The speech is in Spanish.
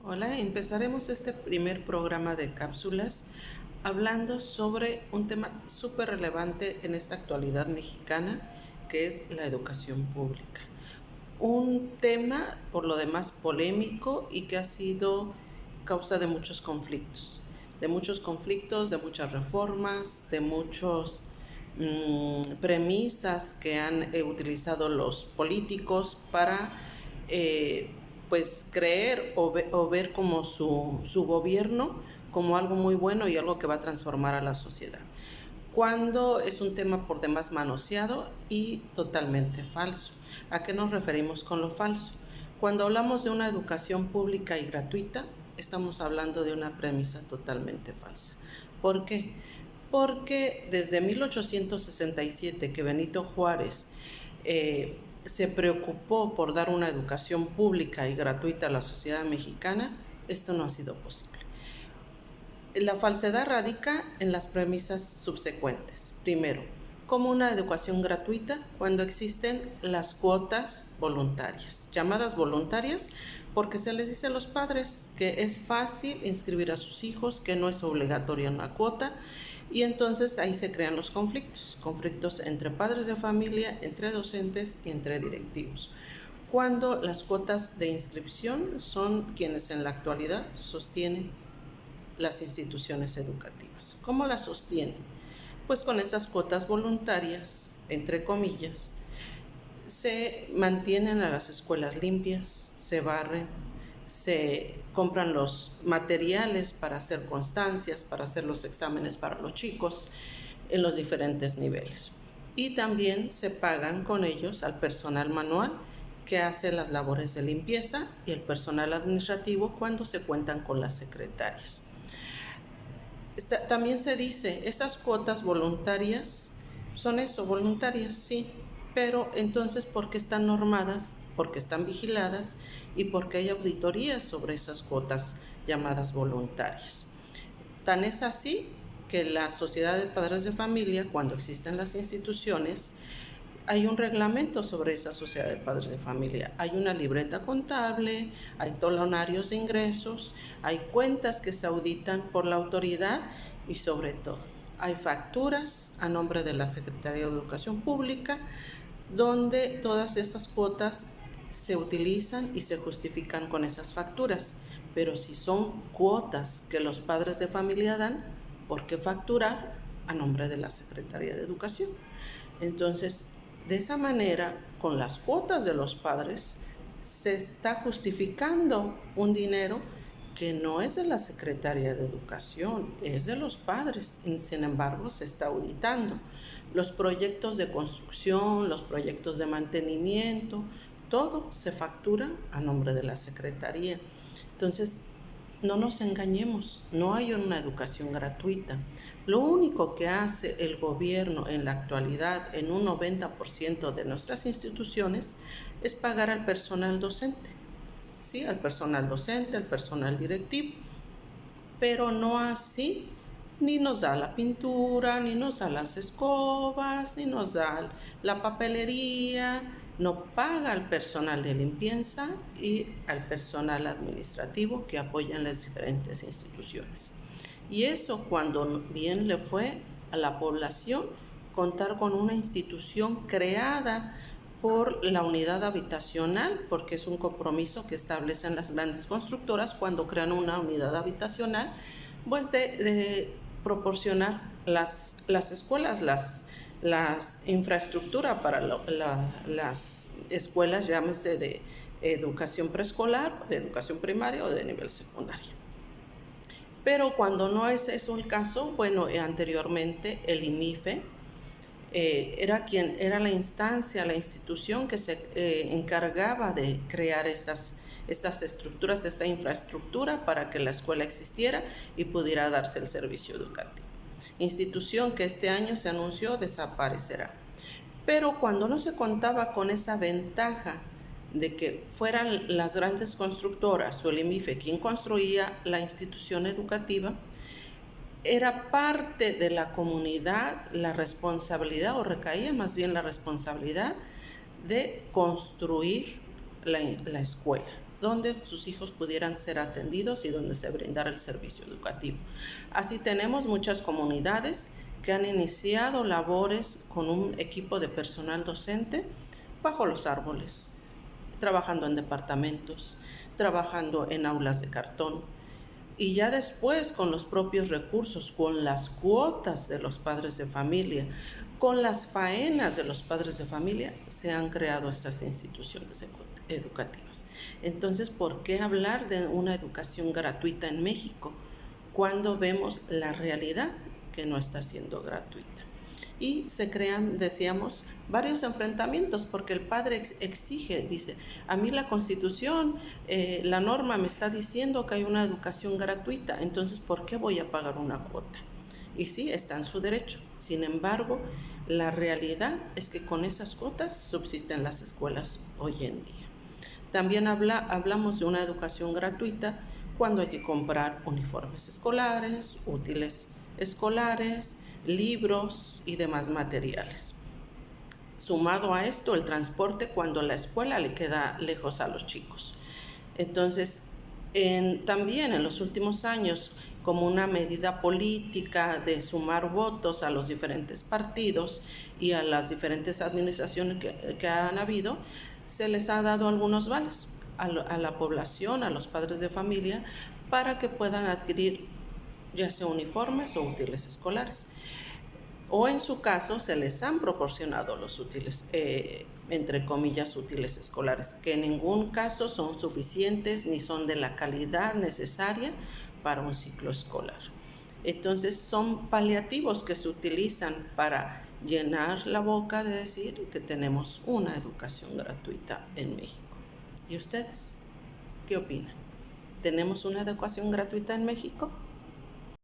Hola, empezaremos este primer programa de cápsulas hablando sobre un tema súper relevante en esta actualidad mexicana, que es la educación pública. Un tema por lo demás polémico y que ha sido causa de muchos conflictos, de muchas reformas, de muchos premisas que han utilizado los políticos para pues creer o ver como su gobierno como algo muy bueno y algo que va a transformar a la sociedad, cuando es un tema por demás manoseado y totalmente falso. ¿A qué nos referimos con lo falso? Cuando hablamos de una educación pública y gratuita, estamos hablando de una premisa totalmente falsa. ¿Por qué? Porque desde 1867 que Benito Juárez se preocupó por dar una educación pública y gratuita a la sociedad mexicana, esto no ha sido posible. La falsedad radica en las premisas subsecuentes. Primero, como una educación gratuita cuando existen las cuotas voluntarias, llamadas voluntarias porque se les dice a los padres que es fácil inscribir a sus hijos, que no es obligatoria una cuota, y entonces ahí se crean los conflictos entre padres de familia, entre docentes y entre directivos, cuando las cuotas de inscripción son quienes en la actualidad sostienen las instituciones educativas. ¿Cómo las sostienen? Pues con esas cuotas voluntarias, entre comillas, se mantienen a las escuelas limpias, se barren, se compran los materiales para hacer constancias, para hacer los exámenes para los chicos en los diferentes niveles. Y también se pagan con ellos al personal manual que hace las labores de limpieza y el personal administrativo cuando se cuentan con las secretarias. También se dice, esas cuotas voluntarias son eso, voluntarias, sí, pero entonces ¿por qué están normadas? Porque están vigiladas y porque hay auditorías sobre esas cuotas llamadas voluntarias. Tan es así que la Sociedad de Padres de Familia, cuando existen las instituciones, hay un reglamento sobre esa sociedad de padres de familia. Hay una libreta contable, hay talonarios de ingresos, hay cuentas que se auditan por la autoridad y sobre todo hay facturas a nombre de la Secretaría de Educación Pública donde todas esas cuotas se utilizan y se justifican con esas facturas. Pero si son cuotas que los padres de familia dan, ¿por qué facturar a nombre de la Secretaría de Educación? Entonces, de esa manera, con las cuotas de los padres, se está justificando un dinero que no es de la Secretaría de Educación, es de los padres, y sin embargo se está auditando. Los proyectos de construcción, los proyectos de mantenimiento, todo se factura a nombre de la Secretaría. Entonces, no nos engañemos, no hay una educación gratuita. Lo único que hace el gobierno en la actualidad en un 90% de nuestras instituciones es pagar al personal docente, ¿sí? Al personal directivo, pero no así, ni nos da la pintura, ni nos da las escobas, ni nos da la papelería, no paga al personal de limpieza y al personal administrativo que apoyan las diferentes instituciones. Y eso cuando bien le fue a la población contar con una institución creada por la unidad habitacional, porque es un compromiso que establecen las grandes constructoras cuando crean una unidad habitacional, pues de proporcionar las escuelas, las infraestructura para las escuelas, llámese de educación preescolar, de educación primaria o de nivel secundario. Pero cuando no es eso el caso, bueno, anteriormente el IMIFE era la instancia, la institución que se encargaba de crear estas estructuras, esta infraestructura para que la escuela existiera y pudiera darse el servicio educativo. Institución que este año se anunció desaparecerá. Pero cuando no se contaba con esa ventaja de que fueran las grandes constructoras o el IMIFE quien construía la institución educativa, era parte de la comunidad la responsabilidad, o recaía más bien la responsabilidad de construir la escuela. donde sus hijos pudieran ser atendidos y donde se brindara el servicio educativo. Así tenemos muchas comunidades que han iniciado labores con un equipo de personal docente bajo los árboles, trabajando en departamentos, trabajando en aulas de cartón, y ya después con los propios recursos, con las cuotas de los padres de familia, con las faenas de los padres de familia, se han creado estas instituciones educativas. Entonces, ¿por qué hablar de una educación gratuita en México cuando vemos la realidad que no está siendo gratuita? Y se crean, decíamos, varios enfrentamientos porque el padre exige, dice, a mí la Constitución, la norma me está diciendo que hay una educación gratuita, entonces ¿por qué voy a pagar una cuota? Y sí, está en su derecho. Sin embargo, la realidad es que con esas cuotas subsisten las escuelas hoy en día. También hablamos de una educación gratuita cuando hay que comprar uniformes escolares, útiles escolares, libros y demás materiales. Sumado a esto, el transporte cuando la escuela le queda lejos a los chicos. Entonces, también en los últimos años, como una medida política de sumar votos a los diferentes partidos y a las diferentes administraciones que han habido, se les ha dado algunos vales a la población, a los padres de familia, para que puedan adquirir ya sea uniformes o útiles escolares. O en su caso se les han proporcionado los útiles, entre comillas, útiles escolares, que en ningún caso son suficientes ni son de la calidad necesaria para un ciclo escolar. Entonces son paliativos que se utilizan para llenar la boca de decir que tenemos una educación gratuita en México. ¿Y ustedes qué opinan? ¿Tenemos una educación gratuita en México?